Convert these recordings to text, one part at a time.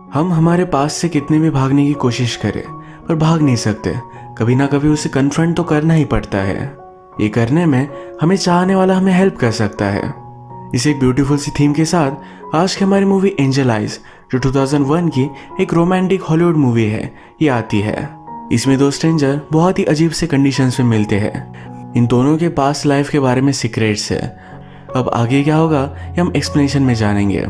हम हमारे पास से कितनी भी भागने की कोशिश करें पर भाग नहीं सकते। कभी ना कभी उसे कन्फ्रंट तो करना ही पड़ता है। ये करने में हमें चाहने वाला हमें हेल्प कर सकता है। इस एक ब्यूटीफुल सी थीम के साथ आज की हमारी मूवी एंजल आइज, जो 2001 की एक रोमांटिक हॉलीवुड मूवी है, ये आती है। इसमें दो स्ट्रेंजर बहुत ही अजीब से कंडीशंस में मिलते हैं। इन दोनों के पास लाइफ के बारे में सीक्रेट्स है। अब आगे क्या होगा ये हम एक्सप्लेनेशन में जानेंगे।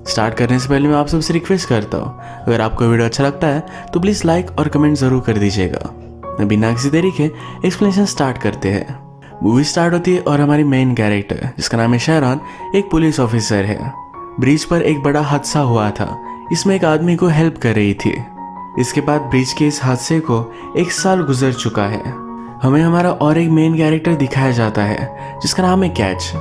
स्टार्ट करने से पहले मैं आप सबसे रिक्वेस्ट करता हूँ, अगर आपको वीडियो अच्छा लगता है तो प्लीज़ लाइक और कमेंट ज़रूर कर दीजिएगा। बिना किसी देरी के एक्सप्लेनेशन स्टार्ट करते हैं। मूवी स्टार्ट होती है और हमारी मेन कैरेक्टर, जिसका नाम है शहरान, एक पुलिस ऑफिसर है। ब्रिज पर एक बड़ा हादसा हुआ था। इसमें एक आदमी को हेल्प कर रही थी। इसके बाद ब्रिज के इस हादसे को 1 साल गुजर चुका है। हमें हमारा और एक मेन कैरेक्टर दिखाया जाता है, जिसका नाम है कैच।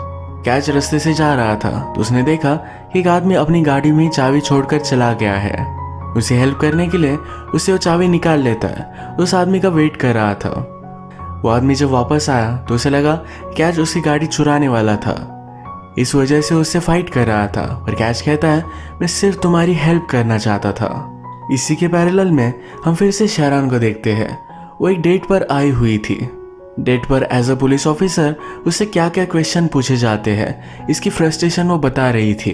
कैच रास्ते से जा रहा था तो उसने देखा कि एक आदमी अपनी गाड़ी में चाबी छोड़कर चला गया है। उसे हेल्प करने के लिए उसे वो चाबी निकाल लेता है। उस आदमी का वेट कर रहा था। वो आदमी जब वापस आया तो उसे लगा कैच उसकी गाड़ी चुराने वाला था। इस वजह से उससे फाइट कर रहा था। पर कैच कहता है, मैं सिर्फ तुम्हारी हेल्प करना चाहता था। इसी के पैरेलल में हम फिर से शहरान को देखते हैं। वो एक डेट पर आई हुई थी। डेट पर एज अ पुलिस ऑफिसर उससे क्या क्या क्वेश्चन पूछे जाते हैं, इसकी फ्रस्ट्रेशन वो बता रही थी।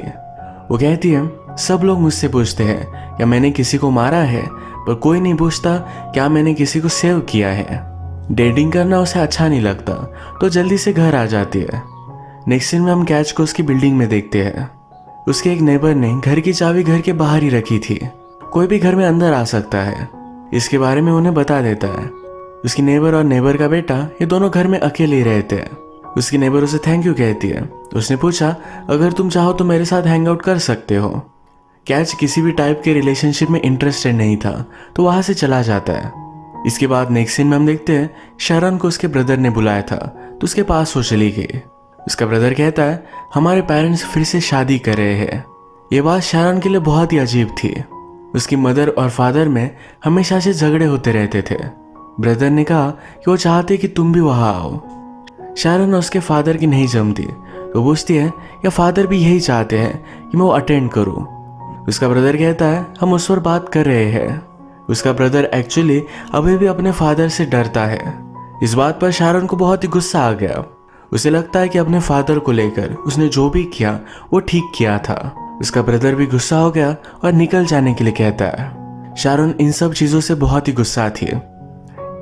वो कहती है, सब लोग मुझसे पूछते हैं क्या मैंने किसी को मारा है, पर कोई नहीं पूछता क्या मैंने किसी को सेव किया है। डेटिंग करना उसे अच्छा नहीं लगता तो जल्दी से घर आ जाती है। नेक्स्ट सीन में हम कैच को उसकी बिल्डिंग में देखते हैं। उसके एक नेबर ने घर की चाबी घर के बाहर ही रखी थी। कोई भी घर में अंदर आ सकता है, इसके बारे में उन्हें बता देता है। उसकी नेबर और नेबर का बेटा ये दोनों घर में अकेले ही रहते हैं। उसकी नेबर उसे थैंक यू कहती है। उसने पूछा, अगर तुम चाहो तो मेरे साथ हैंग आउट कर सकते हो। कैच किसी भी टाइप के रिलेशनशिप में इंटरेस्टेड नहीं था तो वहां से चला जाता है। इसके बाद नेक्स्ट सीन में हम देखते हैं शरण को उसके ब्रदर ने बुलाया था तो उसके पास वो चली गई। उसका ब्रदर कहता है, हमारे पेरेंट्स फिर से शादी कर रहे हैं। ये बात शरण के लिए बहुत ही अजीब थी। उसकी मदर और फादर में हमेशा से झगड़े होते रहते थे। ब्रदर ने कहा कि वो चाहते कि तुम भी वहां आओ। शरण और उसके फादर की नहीं जमती तो पूछती है, या फादर भी यही चाहते हैं कि मैं वो अटेंड करूं। उसका ब्रदर कहता है, हम उस पर बात कर रहे हैं। उसका ब्रदर एक्चुअली अभी भी अपने फादर से डरता है। इस बात पर शरण को बहुत ही गुस्सा आ गया। उसे लगता है कि अपने फादर को लेकर उसने जो भी किया वो ठीक किया था। उसका ब्रदर भी गुस्सा हो गया और निकल जाने के लिए कहता है। शरण इन सब चीज़ों से बहुत ही गुस्सा थी।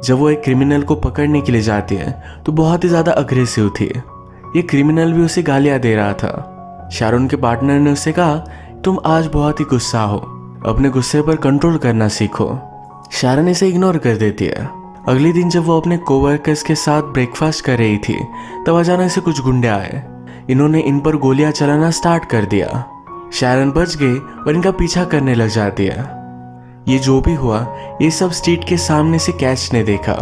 जब वो एक क्रिमिनल को पकड़ने के लिए जाती है तो बहुत ही ज़्यादा अग्रेसिव थी। ये क्रिमिनल भी उसे गालियाँ दे रहा था। शरण के पार्टनर ने उससे कहा, तुम आज बहुत ही गुस्सा हो, अपने गुस्से पर कंट्रोल करना सीखो। शरण इसे इग्नोर कर देती है। अगले दिन जब वो अपने कोवर्कर्स के साथ ब्रेकफास्ट कर रही थी तब अचानक से कुछ गुंडे आए। इन्होंने इन पर गोलियां चलाना स्टार्ट कर दिया। शरण बच गई और इनका पीछा करने लग जाती है। ये जो भी हुआ ये सब स्ट्रीट के सामने से कैच ने देखा।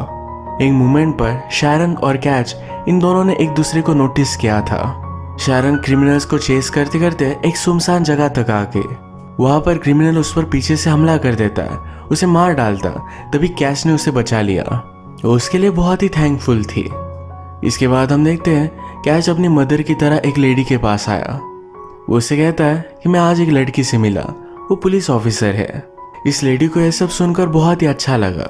एक मोमेंट पर शरण और कैच इन दोनों ने एक दूसरे को नोटिस किया था। शरण क्रिमिनल्स को चेस करते करते एक सुनसान जगह तक आ गई। वहां पर क्रिमिनल उस पर पीछे से हमला कर देता है, उसे मार डालता। तभी कैच ने उसे बचा लिया। वो उसके लिए बहुत ही थैंकफुल थी। इसके बाद हम देखते हैं कैच अपनी मदर की तरह एक लेडी के पास आया। वो उससे कहता है कि मैं आज एक लड़की से मिला, वो पुलिस ऑफिसर है। इस लेडी को यह सब सुनकर बहुत ही अच्छा लगा।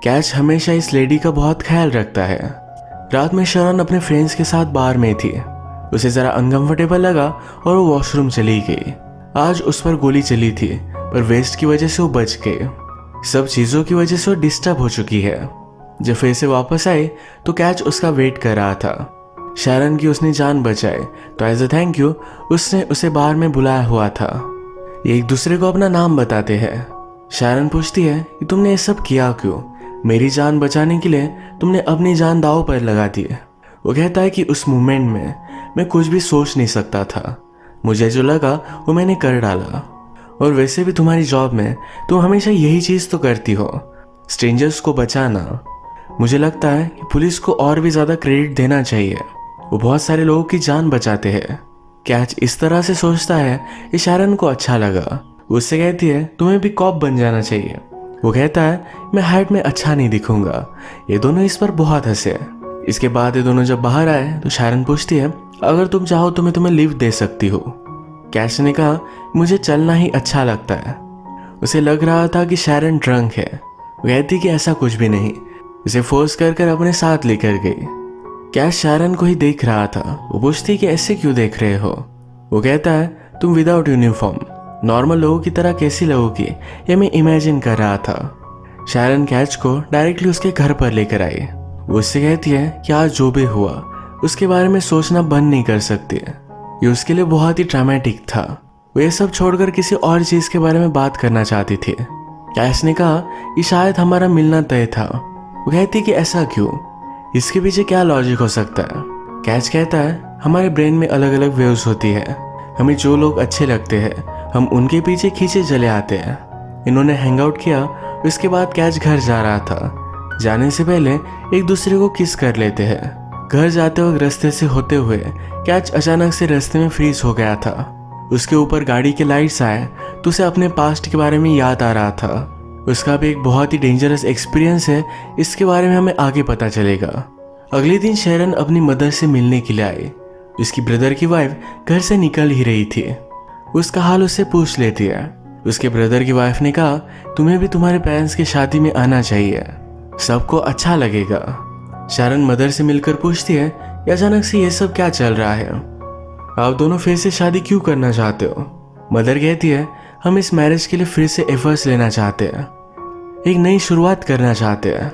कैच हमेशा इस लेडी का बहुत ख्याल रखता है। रात में शरण अपने फ्रेंड्स के साथ बार में थी। उसे जरा अनकंफर्टेबल लगा और वो वॉशरूम चली गई। आज उस पर गोली चली थी पर वेस्ट की वजह से वो बच गई। सब चीज़ों की वजह से वो डिस्टर्ब हो चुकी है। जब फिर से वापस आई तो कैच उसका वेट कर रहा था। शरण की उसने जान बचाई तो एज अ थैंक यू उसने उसे बार में बुलाया हुआ था। ये एक दूसरे को अपना नाम बताते हैं। शरण पूछती है कि तुमने ये सब किया क्यों? मेरी जान बचाने के लिए तुमने अपनी जान दांव पर लगा दी। वो कहता है कि उस मोमेंट में मैं कुछ भी सोच नहीं सकता था। मुझे जो लगा वो मैंने कर डाला। और वैसे भी तुम्हारी जॉब में तुम हमेशा यही चीज़ तो करती हो, स्ट्रेंजर्स को बचाना। मुझे लगता है कि पुलिस को और भी ज़्यादा क्रेडिट देना चाहिए। वो बहुत सारे लोगों की जान बचाते हैं। कैच इस तरह से सोचता है कि शरण को अच्छा लगा। उससे कहती है, तुम्हें भी कॉप बन जाना चाहिए। वो कहता है, मैं हाइट में अच्छा नहीं दिखूंगा। ये दोनों इस पर बहुत हंसे। इसके बाद ये दोनों जब बाहर आए तो शरण पूछती है, अगर तुम चाहो तो मैं तुम्हें लिफ्ट दे सकती हूँ। कैच ने कहा, मुझे चलना ही अच्छा लगता है। उसे लग रहा था कि शैरन ड्रंक है। वो कहती कि ऐसा कुछ भी नहीं, उसे फोर्स कर कर अपने साथ लेकर गई। कैश शैरन को ही देख रहा था। वो पूछती कि ऐसे क्यों देख रहे हो। वो कहता है तुम विदाउट यूनिफॉर्म नॉर्मल लोगों की तरह कैसी लगोगी ये मैं इमेजिन कर रहा था। शैरन कैच को डायरेक्टली उसके घर पर लेकर आई। वो उससे कहती है कि आज जो भी हुआ उसके बारे में सोचना बंद नहीं कर सकती। ये उसके लिए बहुत ही ड्रामेटिक था। वो ये सब छोड़कर किसी और चीज के बारे में बात करना चाहती थी। कैश ने कहा कि शायद हमारा मिलना तय था। वो कहती कि ऐसा क्यों, इसके पीछे क्या लॉजिक हो सकता है। कैच कहता है हमारे ब्रेन में अलग अलग वेव्स होती है, हमें जो लोग अच्छे लगते हैं हम उनके पीछे खींचे चले आते हैं। इन्होंने हैंग आउट किया। उसके बाद कैच घर जा रहा था। जाने से पहले एक दूसरे को किस कर लेते हैं। घर जाते वक्त रास्ते से होते हुए कैच अचानक से रास्ते में फ्रीज हो गया था। उसके ऊपर गाड़ी के लाइट्स आए तो उसे अपने पास्ट के बारे में याद आ रहा था। उसका भी एक बहुत ही डेंजरस एक्सपीरियंस है, इसके बारे में हमें आगे पता चलेगा। अगले दिन शैरन अपनी मदर से मिलने के लिए आई। उसकी ब्रदर की वाइफ घर से निकल ही रही थी। उसका हाल उससे पूछ लेती है। उसके ब्रदर की वाइफ ने कहा तुम्हें भी तुम्हारे पेरेंट्स की शादी में आना चाहिए, सबको अच्छा लगेगा। शैरन मदर से मिलकर पूछती है कि अचानक से ये सब क्या चल रहा है, आप दोनों फिर से शादी क्यों करना चाहते हो। मदर कहती है हम इस मैरिज के लिए फिर से एफर्ट्स लेना चाहते हैं, एक नई शुरुआत करना चाहते हैं।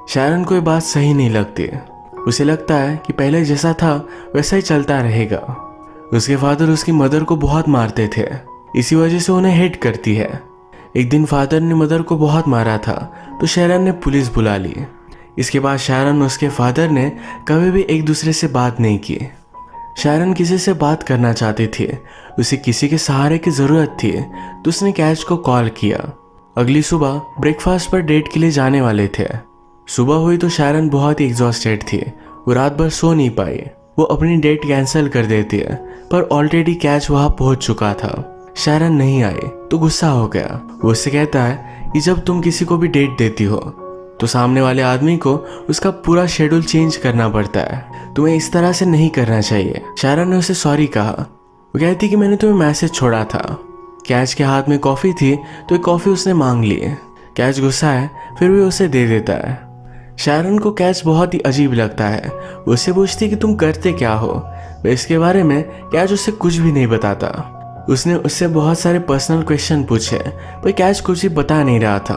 शैरन को ये बात सही नहीं लगती। उसे लगता है कि पहले जैसा था वैसा ही चलता रहेगा। उसके फादर उसकी मदर को बहुत मारते थे, इसी वजह से उन्हें हेट करती है। एक दिन फादर ने मदर को बहुत मारा था तो शैरन ने पुलिस बुला ली। इसके बाद शैरन और उसके फादर ने कभी भी एक दूसरे से बात नहीं की। शैरन किसी से बात करना चाहती थी, उसे किसी के सहारे की ज़रूरत थी तो उसने कैच को कॉल किया। अगली सुबह ब्रेकफास्ट पर डेट के लिए जाने वाले थे। सुबह हुई तो शैरन बहुत ही एग्जॉस्टेड थी। वो रात भर सो नहीं पाई। वो अपनी डेट कैंसिल कर देती है पर ऑलरेडी कैच वहां पहुंच चुका था। शैरन नहीं आई तो गुस्सा हो गया। वो उससे कहता है कि जब तुम किसी को भी डेट देती हो तो सामने वाले आदमी को उसका पूरा शेड्यूल चेंज करना पड़ता है, तुम्हें इस तरह से नहीं करना चाहिए। शैरन ने उसे सॉरी कहा। वो कहती कि मैंने तुम्हें मैसेज छोड़ा था। कैच के हाथ में कॉफ़ी थी तो एक कॉफ़ी उसने मांग ली। कैच गुस्सा है फिर भी उसे दे देता है। शैरन को कैच बहुत ही अजीब लगता है। उससे पूछती कि तुम करते क्या हो। वह इसके बारे में कैच उससे कुछ भी नहीं बताता। उसने उससे बहुत सारे पर्सनल क्वेश्चन पूछे पर कैच कुछ भी बता नहीं रहा था।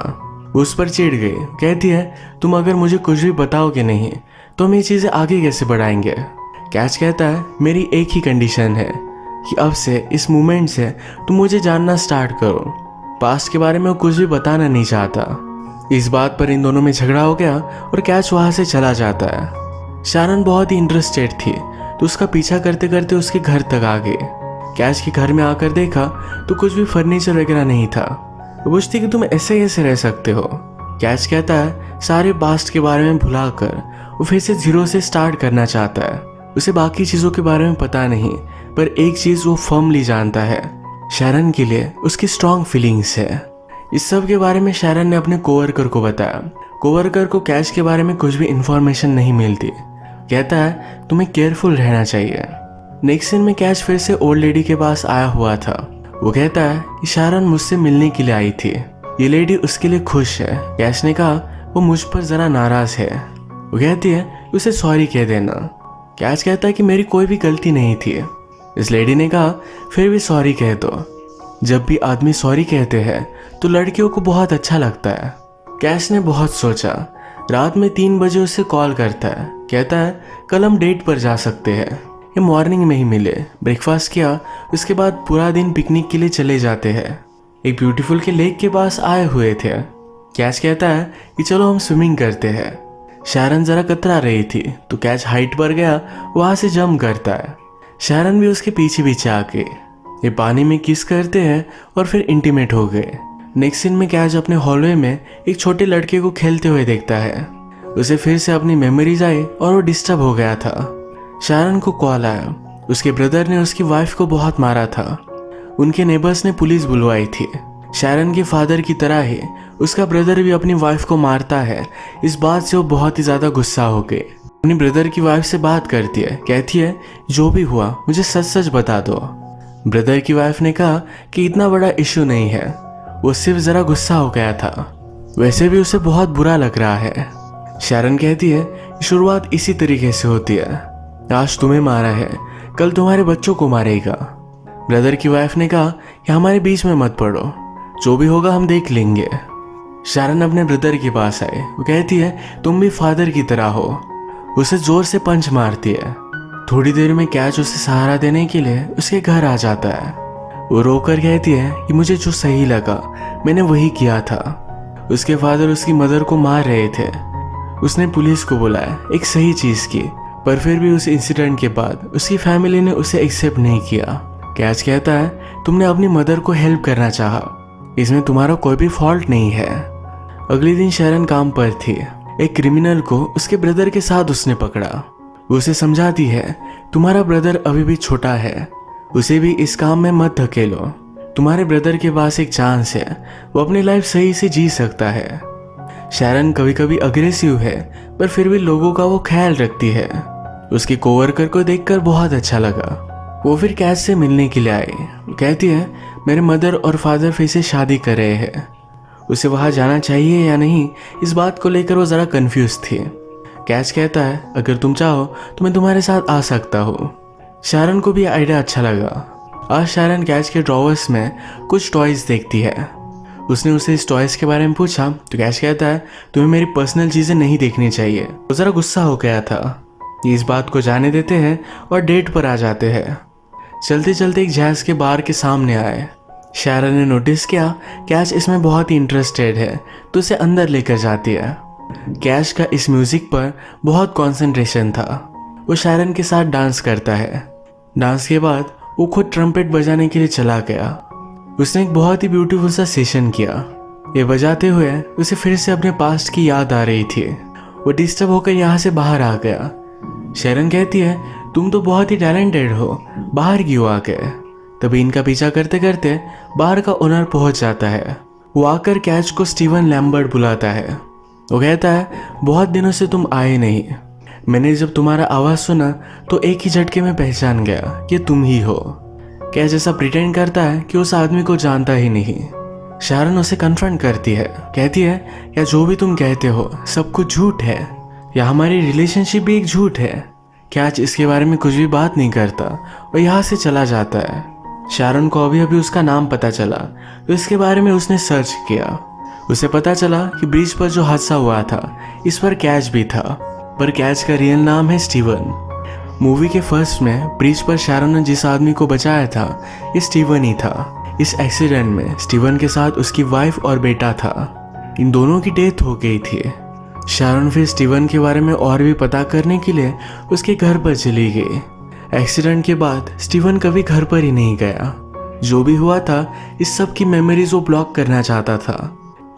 वो उस पर चिढ़ गई। कहती है तुम अगर मुझे कुछ भी बताओगे नहीं तो हम ये चीज़ें आगे कैसे बढ़ाएंगे। कैच कहता है मेरी एक ही कंडीशन है कि अब से इस मोमेंट से तुम मुझे जानना स्टार्ट करो। पास्ट के बारे में वो कुछ भी बताना नहीं चाहता। इस बात पर इन दोनों में झगड़ा हो गया और कैच वहां से चला जाता है। शैरन बहुत ही इंटरेस्टेड थी तो उसका पीछा करते करते उसके घर तक आ गई। कैच के घर में आकर देखा तो कुछ भी फर्नीचर वगैरह नहीं था। वो पूछती कि तुम ऐसे कैसे रह सकते हो। कैच कहता है सारे पास्ट के बारे में भुलाकर वो फिर से जीरो से स्टार्ट करना चाहता है। उसे बाकी चीज़ों के बारे में पता नहीं पर एक चीज़ वो फर्मली जानता है, शैरन के लिए उसकी स्ट्रॉन्ग फीलिंग्स है। इस सब के बारे में शैरन ने अपने कोवर्कर को बताया। कोवर्कर को कैच के बारे में कुछ भी इंफॉर्मेशन नहीं मिलती। कहता है तुम्हें केयरफुल रहना चाहिए। नेक्स्ट सीन में कैच फिर से ओल्ड लेडी के पास आया हुआ था। वो कहता है कि शैरन मुझसे मिलने के लिए आई थी, ये लेडी उसके लिए खुश है। कैच ने कहा वो मुझ पर जरा नाराज है। वो कहती है उसे सॉरी कह देना। कैच कहता है कि मेरी कोई भी गलती नहीं थी। इस लेडी ने कहा फिर भी सॉरी कह दो। जब भी आदमी सॉरी कहते हैं तो लड़कियों को बहुत अच्छा लगता है। कैश ने बहुत सोचा। रात में 3 बजे उसे कॉल करता है। कहता है कल हम डेट पर जा सकते हैं, ये मॉर्निंग में ही मिले। ब्रेकफास्ट किया, उसके बाद पूरा दिन पिकनिक के लिए चले जाते हैं। एक ब्यूटीफुल के लेक के पास आए हुए थे। कैच कहता है कि चलो हम स्विमिंग करते हैं। शैरन जरा कतरा रही थी तो कैच हाइट पर गया, वहां से जंप करता है। शैरन भी उसके पीछे पीछे आके ये पानी में किस करते हैं और फिर इंटीमेट हो गए। नेक्स्ट सीन में कैच अपने हॉलवे में एक छोटे लड़के को खेलते हुए देखता है। उसे फिर से अपनी मेमोरीज आई और वो डिस्टर्ब हो गया था। शैरन को कॉल आया, उसके ब्रदर ने उसकी वाइफ को बहुत मारा था। उनके नेबर्स ने पुलिस बुलवाई थी। शैरन के फादर की तरह ही उसका ब्रदर भी अपनी वाइफ को मारता है। इस बात से वो बहुत ही ज़्यादा गुस्सा हो गए। अपनी ब्रदर की वाइफ से बात करती है। कहती है जो भी हुआ मुझे सच सच बता दो। ब्रदर की वाइफ ने कहा कि इतना बड़ा इशू नहीं है, वो सिर्फ जरा गुस्सा हो गया था। वैसे भी उसे बहुत बुरा लग रहा है। शैरन कहती है कि शुरुआत इसी तरीके से होती है। आज तुम्हें मारा है, कल तुम्हारे बच्चों को मारेगा। ब्रदर की वाइफ ने कहा कि हमारे बीच में मत पड़ो, जो भी होगा हम देख लेंगे। शैरन अपने ब्रदर के पास आए। वो कहती है तुम भी फादर की तरह हो। उसे जोर से पंच मारती है। थोड़ी देर में कैच उसे सहारा देने के लिए उसके घर आ जाता है। वो रोकर कहती है कि मुझे जो सही लगा मैंने वही किया था। उसके फादर उसकी मदर को मार रहे थे। उसने पुलिस को बुलाया, एक सही चीज की, पर फिर भी उस इंसिडेंट के बाद उसकी फैमिली ने उसे एक्सेप्ट नहीं किया। कैच कहता है तुमने अपनी मदर को हेल्प करना चाहा, इसमें तुम्हारा कोई भी फॉल्ट नहीं है। अगले दिन शैरन काम पर थी। एक क्रिमिनल को उसके ब्रदर के साथ उसने पकड़ा। वो उसे समझाती है तुम्हारा ब्रदर अभी भी छोटा है, उसे भी इस काम में मत धकेलो। तुम्हारे ब्रदर के पास एक चांस है, वो अपनी लाइफ सही से जी सकता है। शैरन कभी कभी अग्रेसिव है, पर फिर भी लोगों का वो ख्याल रखती है। उसके कोवर्कर को देखकर बहुत अच्छा लगा। वो फिर कैच से मिलने के लिए आई। वो कहती है मेरे मदर और फादर फिर से शादी कर रहे हैं। उसे वहां जाना चाहिए या नहीं, इस बात को लेकर वो जरा कंफ्यूज थी। कैच कहता है अगर तुम चाहो तो मैं तुम्हारे साथ आ सकता हूँ। शैरन को भी आइडिया अच्छा लगा। आज शैरन कैच के ड्रॉवर्स में कुछ टॉयज देखती है। उसने उसे इस टॉयज के बारे में पूछा तो कैच कहता है तुम्हें मेरी पर्सनल चीजें नहीं देखनी चाहिए। वो जरा गुस्सा हो गया था। ये इस बात को जाने देते हैं और डेट पर आ जाते हैं। चलते चलते एक जैज के बार के सामने आए। शैरन ने नोटिस किया कैच इसमें बहुत ही इंटरेस्टेड है, तो उसे अंदर लेकर जाती है। कैच का इस म्यूजिक पर बहुत कंसंट्रेशन था। वो शैरन के साथ डांस करता है। डांस के बाद वो खुद ट्रम्पेट बजाने के लिए चला गया। उसने एक बहुत ही ब्यूटीफुल सा सेशन किया। ये बजाते हुए उसे फिर से अपने पास्ट की याद आ रही थी। वो डिस्टर्ब होकर यहाँ से बाहर आ गया। शैरन कहती है तुम तो बहुत ही टैलेंटेड हो, बाहर क्यों आ गए। तभी इनका पीछा करते करते बाहर का ओनर पहुंच जाता है। वो आकर कैच को स्टीवन लैम्बर्ट बुलाता है। वो कहता है बहुत दिनों से तुम आए नहीं। मैंने जब तुम्हारा आवाज सुना तो एक ही झटके में पहचान गया कि तुम ही हो। कैच ऐसा प्रिटेंड करता है कि उस आदमी को जानता ही नहीं। शैरन उसे कन्फ्रंट करती है। कहती है या जो भी तुम कहते हो सब कुछ झूठ है, या हमारी रिलेशनशिप भी एक झूठ है। कैच इसके बारे में कुछ भी बात नहीं करता और यहाँ से चला जाता है। शैरन को अभी अभी उसका नाम पता चला तो इसके बारे में उसने सर्च किया। उसे पता चला कि ब्रिज पर जो हादसा हुआ था इस पर कैच भी था, पर कैच का रियल नाम है स्टीवन। मूवी के फर्स्ट में ब्रिज पर शैरन ने जिस आदमी को बचाया था ये स्टीवन ही था। इस एक्सीडेंट में स्टीवन के साथ उसकी वाइफ और बेटा था। इन दोनों की डेथ हो गई थी। शैरन फिर स्टीवन के बारे में और भी पता करने के लिए उसके घर पर चली गई। एक्सीडेंट के बाद स्टीवन कभी घर पर ही नहीं गया। जो भी हुआ था इस सब की मेमोरीज वो ब्लॉक करना चाहता था।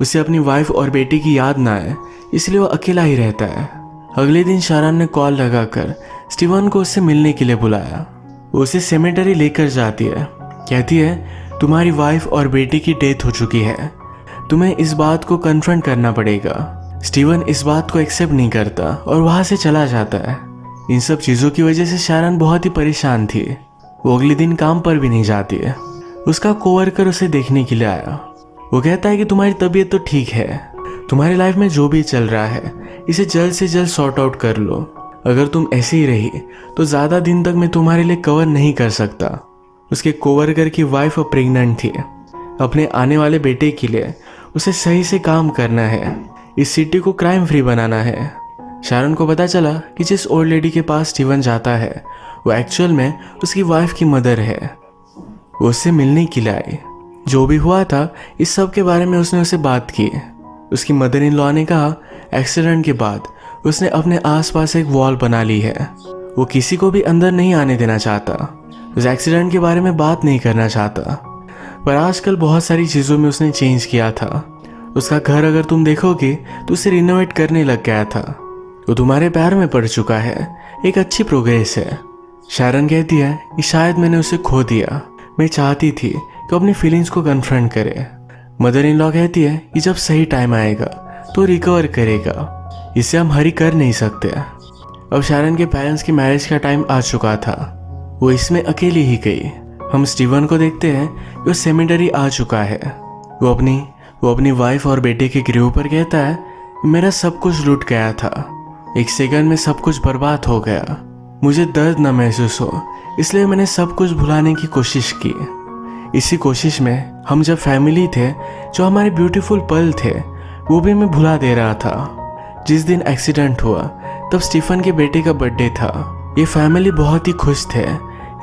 उसे अपनी वाइफ और बेटी की याद ना आए, इसलिए वो अकेला ही रहता है। अगले दिन शैरन ने कॉल लगाकर स्टीवन को उससे मिलने के लिए बुलाया। वो उसे सेमेटरी लेकर जाती है। कहती है तुम्हारी वाइफ और बेटी की डेथ हो चुकी है, तुम्हें इस बात को कन्फ्रंट करना पड़ेगा। स्टीवन इस बात को एक्सेप्ट नहीं करता और वहां से चला जाता है। इन सब चीजों की वजह से शैरन बहुत ही परेशान थी। वो अगले दिन काम पर भी नहीं जाती है। उसका कोवर्कर उसे देखने के लिए आया। वो कहता है कि तुम्हारी तबीयत तो ठीक है, तुम्हारी लाइफ में जो भी चल रहा है इसे जल्द से जल्द सॉर्ट आउट कर लो। अगर तुम ऐसे ही रही तो ज्यादा दिन तक मैं तुम्हारे लिए कवर नहीं कर सकता। उसके कोवर्कर की वाइफ प्रेग्नेंट थी। अपने आने वाले बेटे के लिए उसे सही से काम करना है, इस सिटी को क्राइम फ्री बनाना है। शैरन को पता चला कि जिस ओल्ड लेडी के पास स्टीवन जाता है वो एक्चुअल में उसकी वाइफ की मदर है। वो उससे मिलने के लिए आई। जो भी हुआ था इस सब के बारे में उसने उसे बात की। उसकी मदर इन लॉ ने कहा एक्सीडेंट के बाद उसने अपने आसपास एक वॉल बना ली है। वो किसी को भी अंदर नहीं आने देना चाहता, उस एक्सीडेंट के बारे में बात नहीं करना चाहता। पर आजकल बहुत सारी चीज़ों में उसने चेंज किया था। उसका घर अगर तुम देखोगे तो उसे रिनोवेट करने लग गया था। वो तुम्हारे पैर में पड़ चुका है, एक अच्छी प्रोग्रेस है। शैरन कहती है कि शायद मैंने उसे खो दिया। मैं चाहती थी कि अपनी फीलिंग्स को कन्फ्रंट करे। मदर इन लॉ कहती है कि जब सही टाइम आएगा तो रिकवर करेगा, इसे हम हरी कर नहीं सकते। अब शैरन के पेरेंट्स की मैरिज का टाइम आ चुका था। वो इसमें अकेली ही गई। हम स्टीवन को देखते हैं कि वो सेमेटरी आ चुका है। वो अपनी वाइफ और बेटे के गिरे ऊपर कहता है, मेरा सब कुछ लूट गया था, एक सेकंड में सब कुछ बर्बाद हो गया, मुझे दर्द न महसूस हो, इसलिए मैंने सब कुछ भुलाने की कोशिश की। इसी कोशिश में हम जब फैमिली थे, जो हमारे ब्यूटीफुल पल थे, वो भी मैं भुला दे रहा था। जिस दिन एक्सीडेंट हुआ तब स्टीफन के बेटे का बर्थडे था। ये फैमिली बहुत ही खुश थे,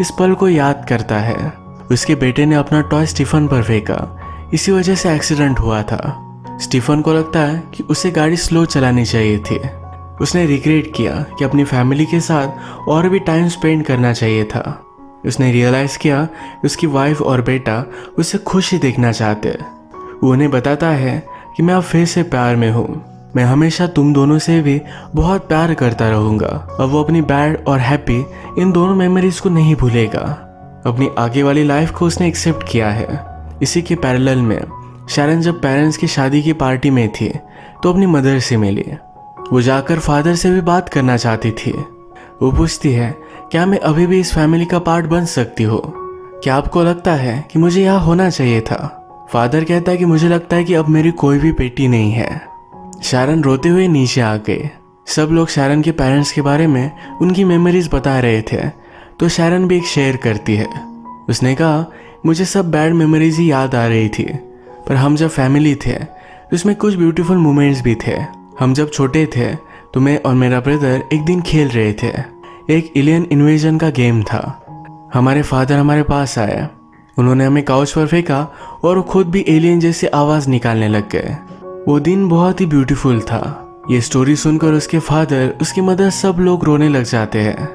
इस पल को याद करता है। उसके बेटे ने अपना टॉय स्टीफन पर फेंका, इसी वजह से एक्सीडेंट हुआ था। स्टीफन को लगता है कि उसे गाड़ी स्लो चलानी चाहिए थी। उसने रिग्रेट किया कि अपनी फैमिली के साथ और भी टाइम स्पेंड करना चाहिए था। उसने रियलाइज किया कि उसकी वाइफ और बेटा उसे खुश ही देखना चाहते। वो उन्हें बताता है कि मैं अब फिर से प्यार में हूँ, मैं हमेशा तुम दोनों से भी बहुत प्यार करता रहूँगा। अब वो अपनी बैड और हैप्पी इन दोनों मेमोरीज को नहीं भूलेगा। अपनी आगे वाली लाइफ को उसने एक्सेप्ट किया है। इसी के पैरेलल में शैरन जब पेरेंट्स की शादी की पार्टी में थी तो अपनी मदर से मिली। वो जाकर फादर से भी बात करना चाहती थी। वो पूछती है, क्या मैं अभी भी इस फैमिली का पार्ट बन सकती हूँ? क्या आपको लगता है कि मुझे यहाँ होना चाहिए था? फादर कहता है कि मुझे लगता है कि अब मेरी कोई भी बेटी नहीं है। शैरन रोते हुए नीचे आ गई। सब लोग शैरन के पेरेंट्स के बारे में उनकी मेमोरीज बता रहे थे, तो शैरन भी एक शेयर करती है। उसने कहा, मुझे सब बैड मेमोरीज ही याद आ रही थी, पर हम जब फैमिली थे तो उसमें कुछ ब्यूटीफुल मोमेंट्स भी थे। हम जब छोटे थे तो मैं और मेरा ब्रदर एक दिन खेल रहे थे। एक एलियन इन्वेजन का गेम था। हमारे फादर हमारे पास आए, उन्होंने हमें काउच पर फेंका और वो खुद भी एलियन जैसे आवाज़ निकालने लग गए। वो दिन बहुत ही ब्यूटीफुल था। ये स्टोरी सुनकर उसके फादर, उसकी मदर, सब लोग रोने लग जाते हैं।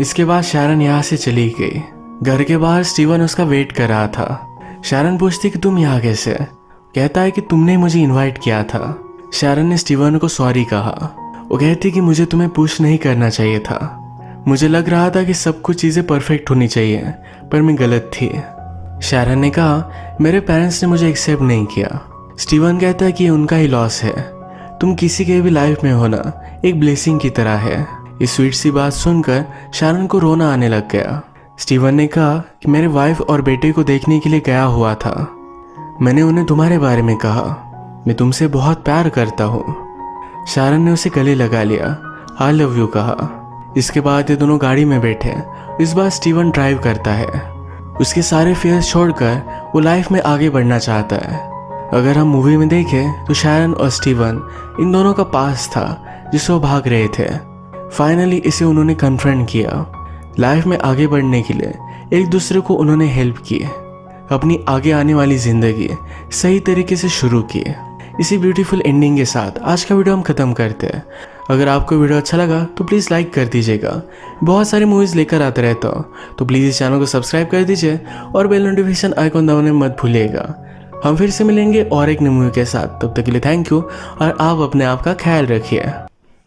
इसके बाद शैरन यहाँ से चली गई। घर के बाहर स्टीवन उसका वेट कर रहा था। शैरन पूछती कि तुम यहाँ कैसे? कहता है कि तुमने मुझे इनवाइट किया था। शैरन ने स्टीवन को सॉरी कहा। वो कहती कि मुझे तुम्हें पुश नहीं करना चाहिए था, मुझे लग रहा था कि सब कुछ चीज़ें परफेक्ट होनी चाहिए, पर मैं गलत थी। शैरन ने कहा, मेरे पेरेंट्स ने मुझे एक्सेप्ट नहीं किया। स्टीवन कहता है कि ये उनका ही लॉस है, तुम किसी के भी लाइफ में होना एक ब्लेसिंग की तरह है। इस स्वीट सी बात सुनकर शैरन को रोना आने लग गया। स्टीवन ने कहा कि मेरे वाइफ और बेटे को देखने के लिए गया हुआ था। मैंने उन्हें तुम्हारे बारे में कहा, मैं तुमसे बहुत प्यार करता हूँ। शैरन ने उसे गले लगा लिया, आई लव यू कहा। इसके बाद ये दोनों गाड़ी में बैठे। इस बार स्टीवन ड्राइव करता है। उसके सारे फियर्स छोड़कर वो लाइफ में आगे बढ़ना चाहता है। अगर हम मूवी में देखें तो शैरन और स्टीवन इन दोनों का पास था जिससे वो भाग रहे थे। फाइनली इसे उन्होंने कन्फ्रंट किया। लाइफ में आगे बढ़ने के लिए एक दूसरे को उन्होंने हेल्प की, अपनी आगे आने वाली ज़िंदगी सही तरीके से शुरू की। इसी ब्यूटीफुल एंडिंग के साथ आज का वीडियो हम ख़त्म करते हैं। अगर आपको वीडियो अच्छा लगा तो प्लीज़ लाइक कर दीजिएगा। बहुत सारी मूवीज़ लेकर आते रहता हूँ, तो प्लीज़ इस चैनल को सब्सक्राइब कर दीजिए और बेल नोटिफिकेशन आइकॉन दबाने मत भूलिएगा। हम फिर से मिलेंगे और एक नई मूवी के साथ। तब तक के लिए थैंक यू और आप अपने आप का ख्याल रखिए।